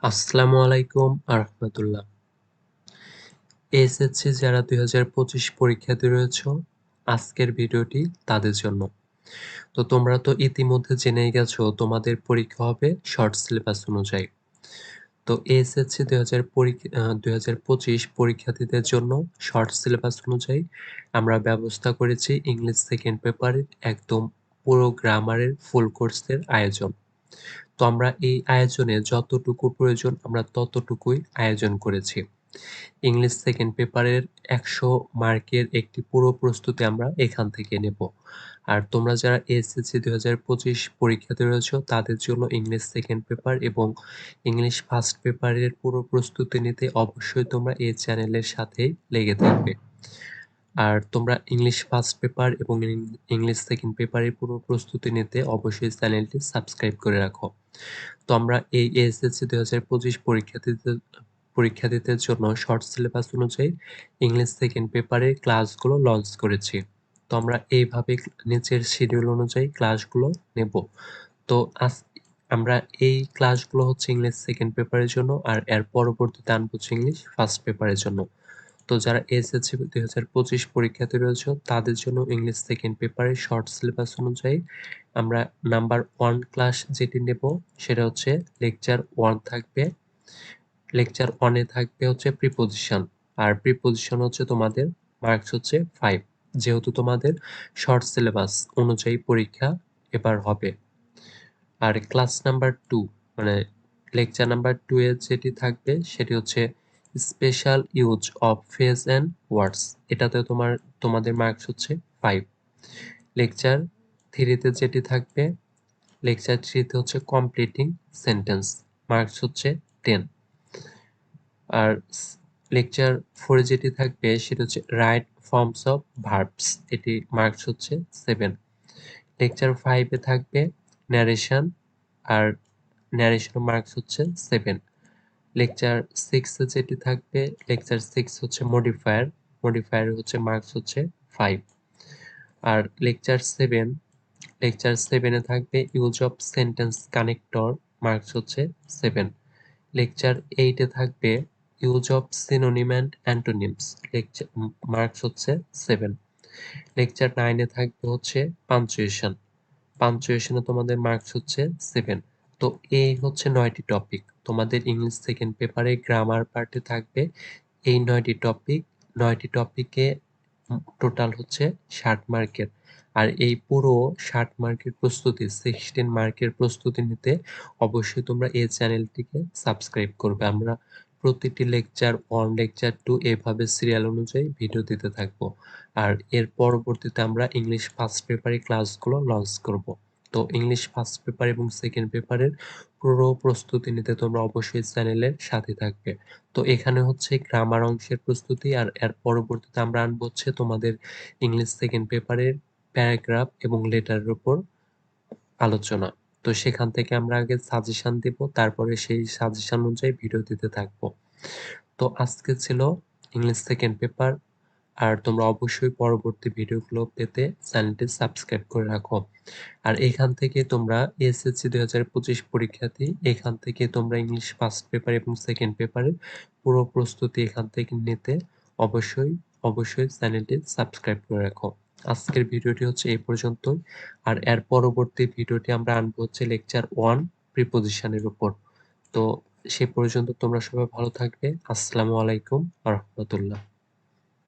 আসসালামু আলাইকুম আরহামাতুল্লাহ। এসএসসি যারা ২০২৫ পরীক্ষার্থী রয়েছো, আজকের ভিডিওটি তাদের জন্য। তো তোমরা তো ইতিমধ্যে জেনেই গেছো তোমাদের পরীক্ষা হবে শর্ট সিলেবাস অনুযায়ী। তো এসএসসি ২০২৫ পরীক্ষার্থীদের জন্য শর্ট সিলেবাস অনুযায়ী আমরা ব্যবস্থা করেছি ইংলিশ সেকেন্ড পেপারের একদম পুরো গ্রামারের ফুল কোর্সের আয়োজন। তো আমরা এই আয়োজনে যতটুকু প্রয়োজন আমরা ততটুকুই আয়োজন করেছি। ইংলিশ সেকেন্ড পেপারের ১০০ মার্কের একটি পুরো প্রস্তুতি আমরা এখান থেকে নেব। আর তোমরা যারা এসএসসি ২০২৫ পরীক্ষার্থী রয়েছো তাদের জন্য ইংলিশ সেকেন্ড পেপার এবং ইংলিশ ফার্স্ট পেপারের পুরো প্রস্তুতি নিতে অবশ্যই তোমরা এই চ্যানেলের সাথেই লেগে থাকবে। আর তোমরা ইংলিশ ফার্স্ট পেপার এবং ইংলিশ সেকেন্ড পেপারের পুরো প্রস্তুতি নিতে অবশ্যই চ্যানেলটি সাবস্ক্রাইব করে রাখো। তো আমরা এই এসএসসি ২০২৫ পরীক্ষার্থীদের জন্য শর্ট সিলেবাস অনুযায়ী ইংলিশ সেকেন্ড পেপারের ক্লাসগুলো লঞ্চ করেছি। তো আমরা এইভাবে নিচের শিডিউল অনুযায়ী ক্লাসগুলো নেব। তো আমরা এই ক্লাসগুলো হচ্ছে ইংলিশ সেকেন্ড পেপারের জন্য আর এর পরবর্তীতে আনবো হচ্ছে ইংলিশ ফার্স্ট পেপারের জন্য। তো যারা এসএসসি ২০২৫ পরীক্ষার্থী রয়েছে তাদের জন্য ইংলিশ সেকেন্ড পেপারের শর্ট সিলেবাস অনুযায়ী আমরা নাম্বার 1 ক্লাস যেটি নেব সেটা হচ্ছে লেকচার 1 থাকবে। লেকচার 1 এ থাকবে হচ্ছে প্রিপোজিশন। আর প্রিপোজিশন হচ্ছে তোমাদের মার্কস হচ্ছে 5, যেহেতু তোমাদের শর্ট সিলেবাস অনুযায়ী পরীক্ষা এবার হবে। আর ক্লাস নাম্বার 2 মানে লেকচার নাম্বার 2 এ যেটি থাকবে সেটি হচ্ছে special use of phrase and words. এটাতে তোমাদের মার্কস হচ্ছে 5। লেকচার 3 তে যেটি থাকবে, লেকচার 3 তে হচ্ছে কমপ্লিটিং সেন্টেন্স, মার্কস হচ্ছে 10। আর লেকচার 4 এ যেটি থাকবে সেটা হচ্ছে রাইট ফর্মস অফ ভার্বস, এটি মার্কস হচ্ছে 7। লেকচার 5 এ থাকবে ন্যারেশন, আর ন্যারেশন মার্কস হচ্ছে 7। লেকচার 6 এ যেটি থাকবে, লেকচার 6 হচ্ছে মডিফায়ার, মডিফায়ার হচ্ছে মার্কস হচ্ছে 5। আর লেকচার 7 এ থাকবে use of sentence connector, marks হচ্ছে 7। লেকচার 8 এ থাকবে use of synonym and antonyms, lecture marks হচ্ছে 7। লেকচার 9 এ থাকবে হচ্ছে পাঞ্চুয়েশন, পাঞ্চুয়েশনে তোমাদের মার্কস হচ্ছে 7। তো এই হচ্ছে 9টি টপিক তোমাদের ইংলিশ সেকেন্ড পেপারে গ্রামার পার্টে থাকবে। এই 9টি টপিক, 9টি টপিকে টোটাল হচ্ছে 60 মার্কের। আর এই পুরো 60 মার্কের প্রস্তুতি, 16 মার্কের প্রস্তুতি নিতে অবশ্যই তোমরা এই চ্যানেলটিকে সাবস্ক্রাইব করবে। আমরা প্রতিটি লেকচার 1, লেকচার 2 এভাবে সিরিয়াল অনুযায়ী ভিডিও দিতে থাকবো। আর এর পরবর্তীতে আমরা ইংলিশ ফার্স্ট পেপারের ক্লাসগুলো লঞ্চ করব। তো ইংলিশ ফার্স্ট পেপার এবং সেকেন্ড পেপারের পুরো প্রস্তুতি নিতে তোমরা অবশ্যই চ্যানেলের সাথে থাকবে। তো এখানে হচ্ছে গ্রামার অংশের প্রস্তুতি, আর এর পরবর্তীতে আমরা আনবো হচ্ছে তোমাদের ইংলিশ সেকেন্ড পেপারের প্যারাগ্রাফ এবং লেটারের উপর আলোচনা। তো সেখান থেকে আমরা আগে সাজেশন দিব, তারপরে সেই সাজেশন অনুযায়ী ভিডিও দিতে থাকবো। তো আজকে ছিল ইংলিশ সেকেন্ড পেপার। আর তোমরা অবশ্যই পরবর্তী ভিডিওগুলো পেতে চ্যানেলটি সাবস্ক্রাইব করে রাখো। আর এখান থেকে তোমরা এসএসসি ২০২৫ পরীক্ষার্থী, এখান থেকে তোমরা ইংলিশ ফার্স্ট পেপার এবং সেকেন্ড পেপারের পুরো প্রস্তুতি এখান থেকে নিতে অবশ্যই চ্যানেলটি সাবস্ক্রাইব করে রাখো। আজকের ভিডিওটি হচ্ছে এই পর্যন্তই। আর এর পরবর্তী ভিডিওটি আমরা আনবো হচ্ছে লেকচার 1 প্রিপোজিশনের উপর। তো সে পর্যন্ত তোমরা সবাই ভালো থাকবে। আসসালামু আলাইকুম ওয়া রাহমাতুল্লাহ।